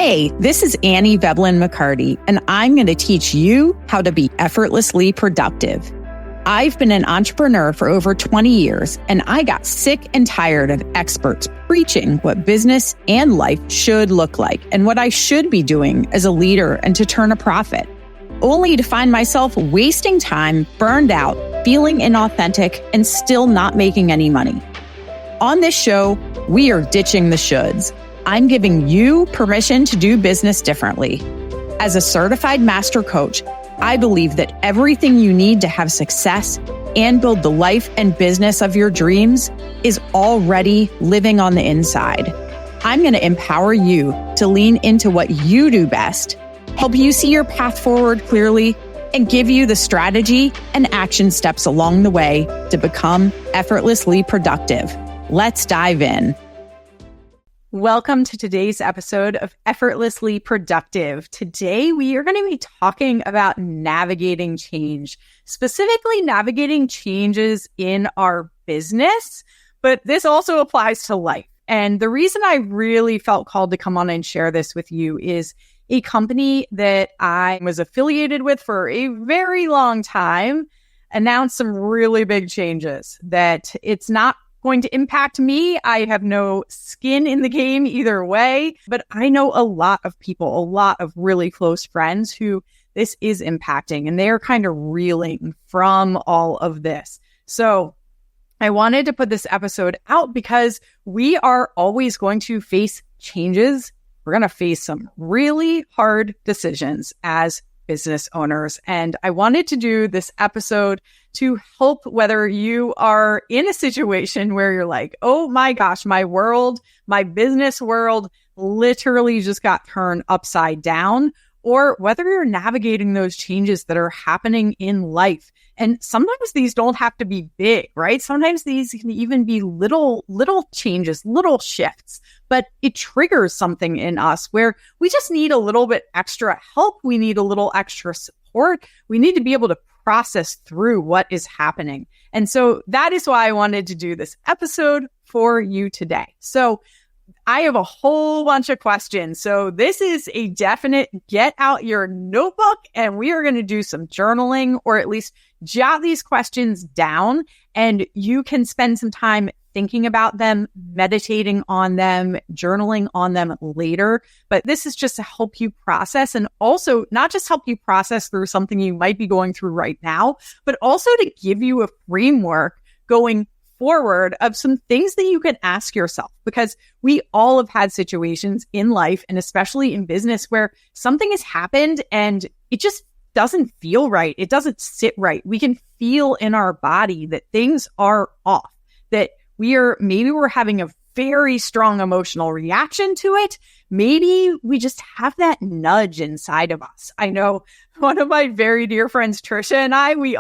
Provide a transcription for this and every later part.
Hey, this is Annie Veblen-McCarty, and I'm going to teach you how to be effortlessly productive. I've been an entrepreneur for over 20 years, and I got sick and tired of experts preaching what business and life should look like and what I should be doing as a leader and to turn a profit, only to find myself wasting time, burned out, feeling inauthentic, and still not making any money. On this show, we are ditching the shoulds. I'm giving you permission to do business differently. As a certified master coach, I believe that everything you need to have success and build the life and business of your dreams is already living on the inside. I'm going to empower you to lean into what you do best, help you see your path forward clearly, and give you the strategy and action steps along the way to become effortlessly productive. Let's dive in. Welcome to today's episode of Effortlessly Productive. Today, we are going to be talking about navigating change, specifically navigating changes in our business, but this also applies to life. And the reason I really felt called to come on and share this with you is a company that I was affiliated with for a very long time announced some really big changes that it's not going to impact me. I have no skin in the game either way, but I know a lot of people, a lot of really close friends who this is impacting, and they're kind of reeling from all of this. So I wanted to put this episode out because we are always going to face changes. We're going to face some really hard decisions as business owners. And I wanted to do this episode to help whether you are in a situation where you're like, oh my gosh, my world, my business world literally just got turned upside down, or whether you're navigating those changes that are happening in life. And sometimes these don't have to be big, right? Sometimes these can even be little changes, little shifts, but it triggers something in us where we just need a little bit extra help. We need a little extra support. We need to be able to process through what is happening. And so that is why I wanted to do this episode for you today. So I have a whole bunch of questions. So this is a definite get out your notebook, and we are going to do some journaling, or at least jot these questions down, and you can spend some time thinking about them, meditating on them, journaling on them later. But this is just to help you process, and also not just help you process through something you might be going through right now, but also to give you a framework going forward of some things that you can ask yourself, because we all have had situations in life, and especially in business, where something has happened and it just doesn't feel right. It doesn't sit right. We can feel in our body that things are off, that maybe we're having a very strong emotional reaction to it. Maybe we just have that nudge inside of us. I know one of my very dear friends, Trisha, and I, we're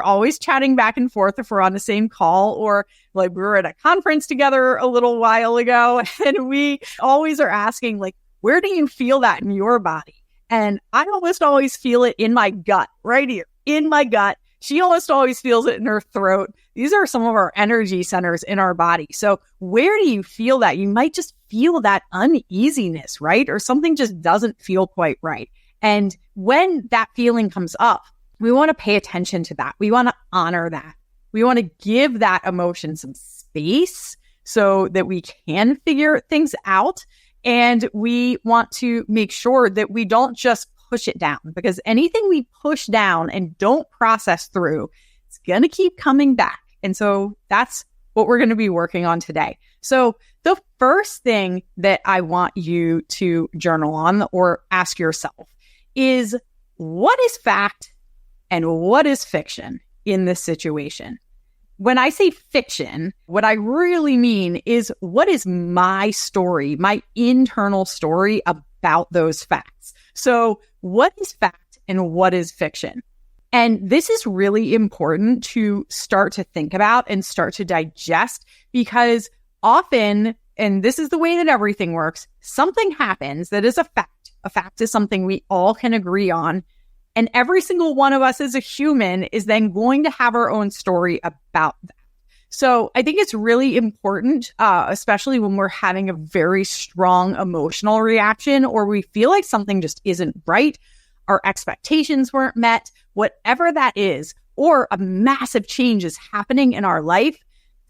always chatting back and forth if we're on the same call, or like we were at a conference together a little while ago, and we always are asking, like, where do you feel that in your body? And I almost always feel it in my gut, right here, in my gut. She almost always feels it in her throat. These are some of our energy centers in our body. So where do you feel that? You might just feel that uneasiness, right? Or something just doesn't feel quite right. And when that feeling comes up, we want to pay attention to that. We want to honor that. We want to give that emotion some space so that we can figure things out. And we want to make sure that we don't just push it down, because anything we push down and don't process through, it's going to keep coming back. And so that's what we're going to be working on today. So the first thing that I want you to journal on or ask yourself is, what is fact and what is fiction in this situation? When I say fiction, what I really mean is, what is my story, my internal story about those facts? So what is fact and what is fiction? And this is really important to start to think about and start to digest, because often, and this is the way that everything works, something happens that is a fact. A fact is something we all can agree on. And every single one of us as a human is then going to have our own story about that. So I think it's really important, especially when we're having a very strong emotional reaction or we feel like something just isn't right, our expectations weren't met, whatever that is, or a massive change is happening in our life,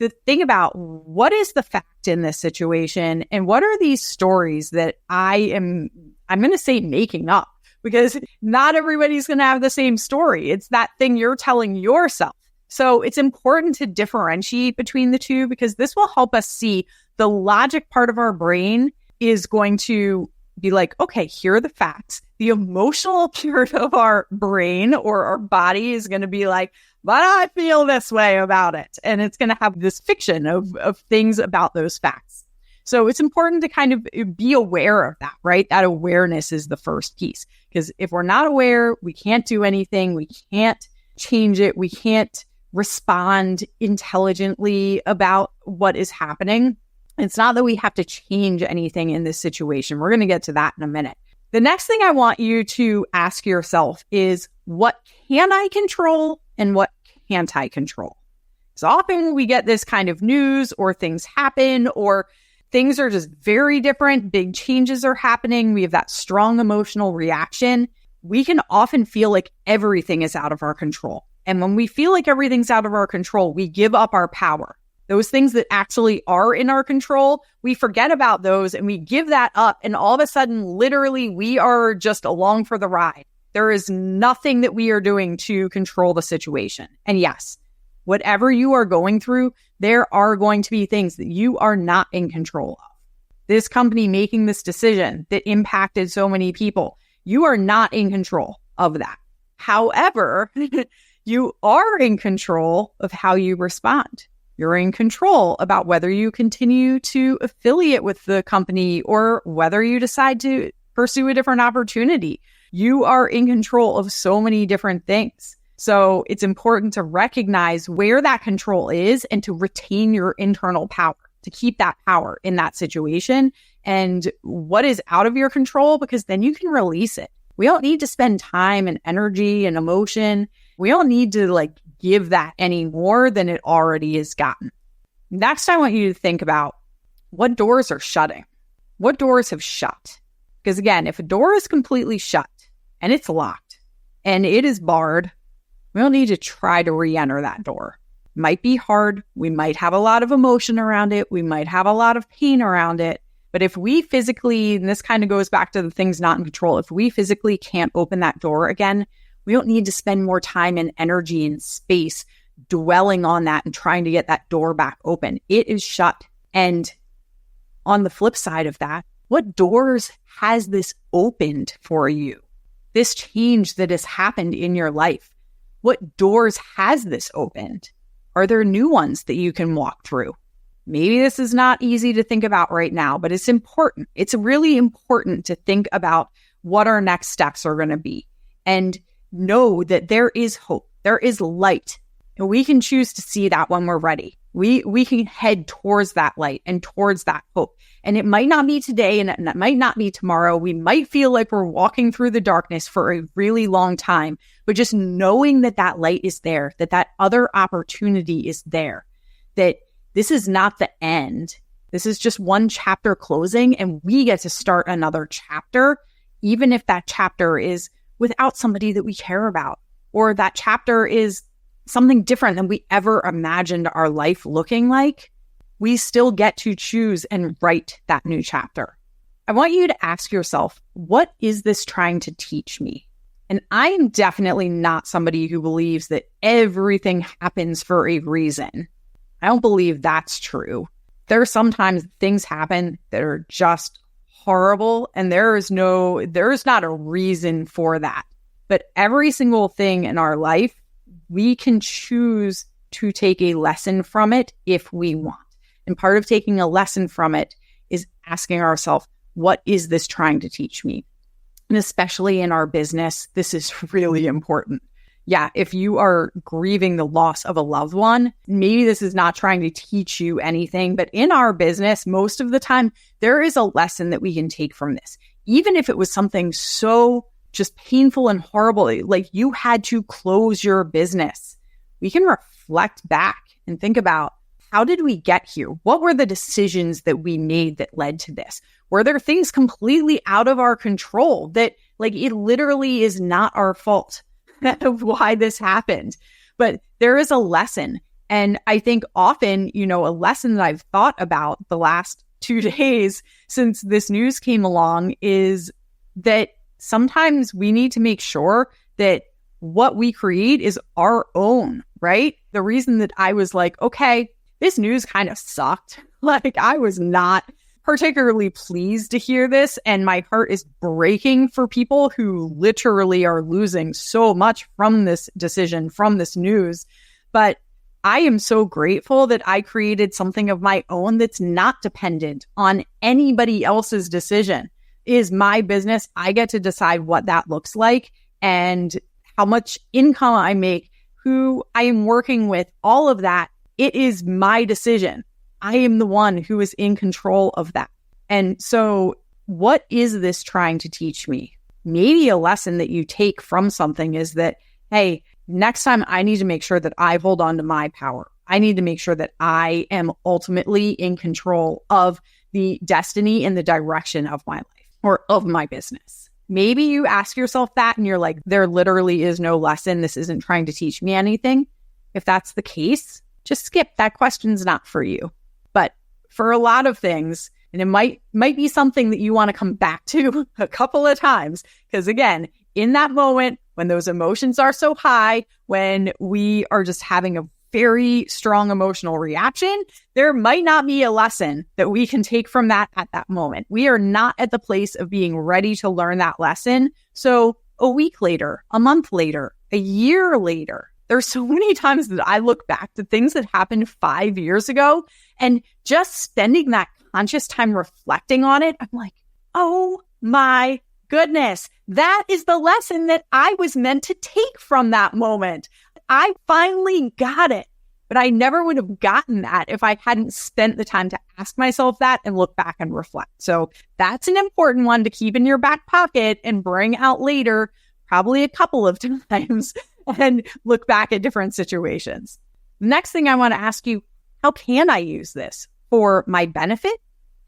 to think about what is the fact in this situation and what are these stories that I'm going to say making up, because not everybody's going to have the same story. It's that thing you're telling yourself. So it's important to differentiate between the two, because this will help us see the logic part of our brain is going to be like, okay, here are the facts. The emotional part of our brain or our body is going to be like, but I feel this way about it. And it's going to have this fiction of things about those facts. So it's important to kind of be aware of that, right? That awareness is the first piece. Because if we're not aware, we can't do anything. We can't change it. We can't respond intelligently about what is happening. It's not that we have to change anything in this situation. We're going to get to that in a minute. The next thing I want you to ask yourself is, what can I control and what can't I control? So often when we get this kind of news or things happen or things are just very different, big changes are happening, we have that strong emotional reaction, we can often feel like everything is out of our control. And when we feel like everything's out of our control, we give up our power. Those things that actually are in our control, we forget about those and we give that up. And all of a sudden, literally, we are just along for the ride. There is nothing that we are doing to control the situation. And yes, whatever you are going through, there are going to be things that you are not in control of. This company making this decision that impacted so many people, you are not in control of that. However, you are in control of how you respond. You're in control about whether you continue to affiliate with the company or whether you decide to pursue a different opportunity. You are in control of so many different things. So it's important to recognize where that control is and to retain your internal power, to keep that power in that situation and what is out of your control, because then you can release it. We don't need to spend time and energy and emotion. We don't need to give that any more than it already has gotten. Next, I want you to think about what doors are shutting. What doors have shut? Because again, if a door is completely shut and it's locked and it is barred, we don't need to try to re-enter that door. It might be hard. We might have a lot of emotion around it. We might have a lot of pain around it. But if we physically, and this kind of goes back to the things not in control, if we physically can't open that door again, we don't need to spend more time and energy and space dwelling on that and trying to get that door back open. It is shut. And on the flip side of that, what doors has this opened for you? This change that has happened in your life, what doors has this opened? Are there new ones that you can walk through? Maybe this is not easy to think about right now, but it's important. It's really important to think about what our next steps are going to be and know that there is hope. There is light. And we can choose to see that when we're ready. We can head towards that light and towards that hope. And it might not be today and it might not be tomorrow. We might feel like we're walking through the darkness for a really long time, but just knowing that that light is there, that that other opportunity is there, that this is not the end. This is just one chapter closing and we get to start another chapter, even if that chapter is without somebody that we care about, or that chapter is something different than we ever imagined our life looking like. We still get to choose and write that new chapter. I want you to ask yourself, what is this trying to teach me? And I am definitely not somebody who believes that everything happens for a reason. I don't believe that's true. There are sometimes things happen that are just horrible and there is not a reason for that. But every single thing in our life, we can choose to take a lesson from it if we want. And part of taking a lesson from it is asking ourselves, what is this trying to teach me? And especially in our business, this is really important. Yeah, if you are grieving the loss of a loved one, maybe this is not trying to teach you anything, but in our business, most of the time, there is a lesson that we can take from this. Even if it was something so just painful and horrible, like you had to close your business, we can reflect back and think about how did we get here? What were the decisions that we made that led to this? Were there things completely out of our control that it literally is not our fault of why this happened? But there is a lesson. And I think often, a lesson that I've thought about the last 2 days since this news came along is that sometimes we need to make sure that what we create is our own, right? The reason that I was like, okay, this news kind of sucked. I was not particularly pleased to hear this. And my heart is breaking for people who literally are losing so much from this decision, from this news. But I am so grateful that I created something of my own that's not dependent on anybody else's decision. It is my business. I get to decide what that looks like and how much income I make, who I am working with, all of that. It is my decision. I am the one who is in control of that. And so what is this trying to teach me? Maybe a lesson that you take from something is that, hey, next time I need to make sure that I hold on to my power. I need to make sure that I am ultimately in control of the destiny and the direction of my life or of my business. Maybe you ask yourself that and you're like, there literally is no lesson. This isn't trying to teach me anything. If that's the case, just skip. That question's not for you. But for a lot of things, and it might be something that you want to come back to a couple of times, because again, in that moment, when those emotions are so high, when we are just having a very strong emotional reaction, there might not be a lesson that we can take from that at that moment. We are not at the place of being ready to learn that lesson. So a week later, a month later, a year later, there's so many times that I look back to things that happened 5 years ago, and just spending that conscious time reflecting on it, I'm like, oh my goodness, that is the lesson that I was meant to take from that moment. I finally got it, but I never would have gotten that if I hadn't spent the time to ask myself that and look back and reflect. So that's an important one to keep in your back pocket and bring out later, probably a couple of times, and look back at different situations. Next thing I want to ask you, how can I use this for my benefit?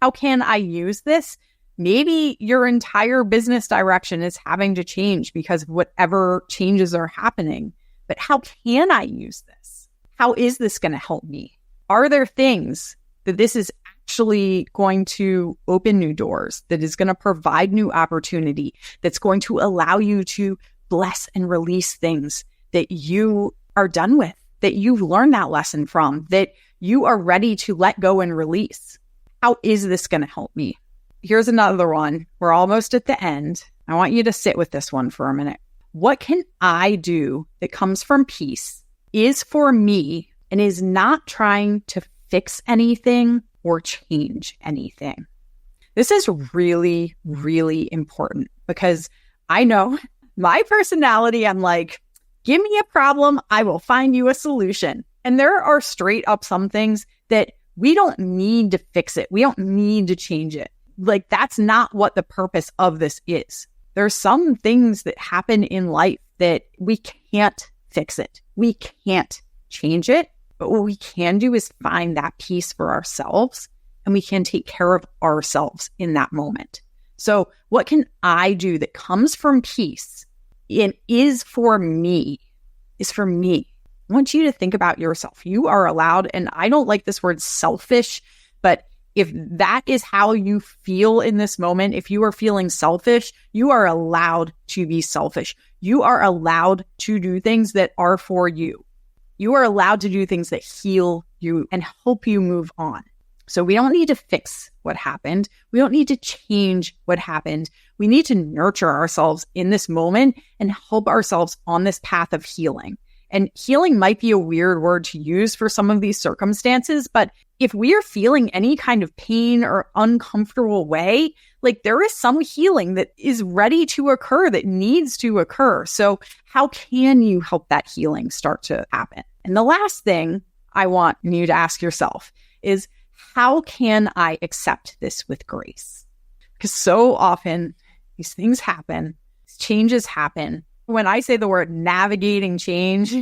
How can I use this? Maybe your entire business direction is having to change because of whatever changes are happening. But how can I use this? How is this going to help me? Are there things that this is actually going to open new doors, that is going to provide new opportunity, that's going to allow you to bless and release things that you are done with, that you've learned that lesson from, that you are ready to let go and release? How is this going to help me? Here's another one. We're almost at the end. I want you to sit with this one for a minute. What can I do that comes from peace, is for me, and is not trying to fix anything or change anything? This is really, really important because I know my personality, I'm like, give me a problem, I will find you a solution. And there are straight up some things that we don't need to fix it. We don't need to change it. That's not what the purpose of this is. There's some things that happen in life that we can't fix it. We can't change it. But what we can do is find that peace for ourselves, and we can take care of ourselves in that moment. So what can I do that comes from peace and is for me, is for me? I want you to think about yourself. You are allowed, and I don't like this word selfish, but if that is how you feel in this moment, if you are feeling selfish, you are allowed to be selfish. You are allowed to do things that are for you. You are allowed to do things that heal you and help you move on. So we don't need to fix what happened. We don't need to change what happened. We need to nurture ourselves in this moment and help ourselves on this path of healing. And healing might be a weird word to use for some of these circumstances, but if we are feeling any kind of pain or uncomfortable way, there is some healing that is ready to occur, that needs to occur. So how can you help that healing start to happen? And the last thing I want you to ask yourself is, how can I accept this with grace? Because so often these things happen, changes happen. When I say the word navigating change,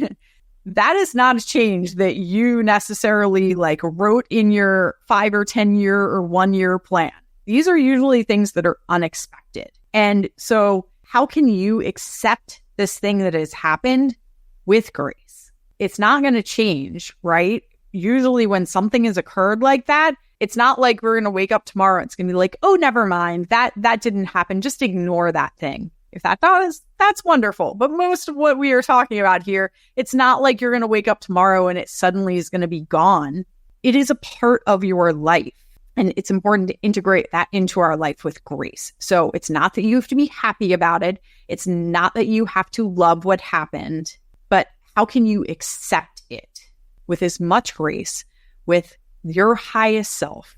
that is not a change that you necessarily like wrote in your 5 or 10 year or 1 year plan. These are usually things that are unexpected. And so how can you accept this thing that has happened with grace? It's not going to change, right? Usually when something has occurred like that, it's not like we're going to wake up tomorrow. It's going to be like, oh, never mind. That didn't happen. Just ignore that thing. If that does, that's wonderful. But most of what we are talking about here, it's not like you're going to wake up tomorrow and it suddenly is going to be gone. It is a part of your life. And it's important to integrate that into our life with grace. So it's not that you have to be happy about it. It's not that you have to love what happened, but how can you accept it with as much grace, with your highest self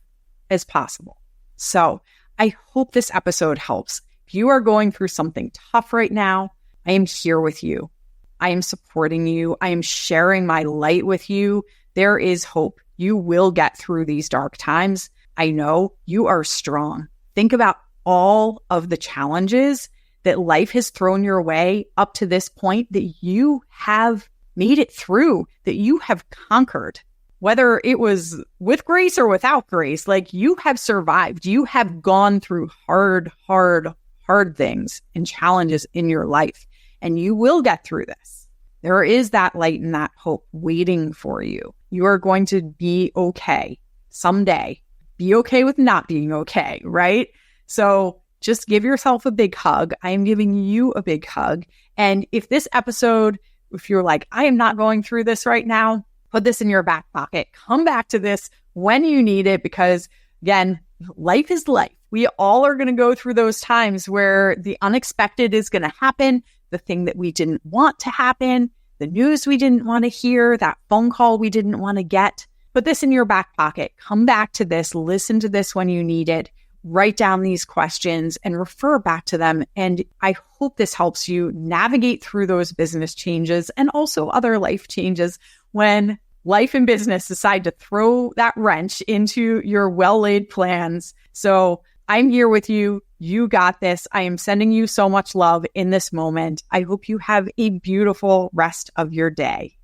as possible? So I hope this episode helps. If you are going through something tough right now, I am here with you. I am supporting you. I am sharing my light with you. There is hope. You will get through these dark times. I know you are strong. Think about all of the challenges that life has thrown your way up to this point that you have made it through, that you have conquered. Whether it was with grace or without grace, like you have survived. You have gone through hard things and challenges in your life, and you will get through this. There is that light and that hope waiting for you. You are going to be okay someday. Be okay with not being okay, right? So just give yourself a big hug. I am giving you a big hug. And if this episode, if you're like, I am not going through this right now, put this in your back pocket. Come back to this when you need it, because again, life is life. We all are going to go through those times where the unexpected is going to happen, the thing that we didn't want to happen, the news we didn't want to hear, that phone call we didn't want to get. Put this in your back pocket. Come back to this. Listen to this when you need it. Write down these questions and refer back to them. And I hope this helps you navigate through those business changes and also other life changes when life and business decide to throw that wrench into your well-laid plans. So I'm here with you. You got this. I am sending you so much love in this moment. I hope you have a beautiful rest of your day.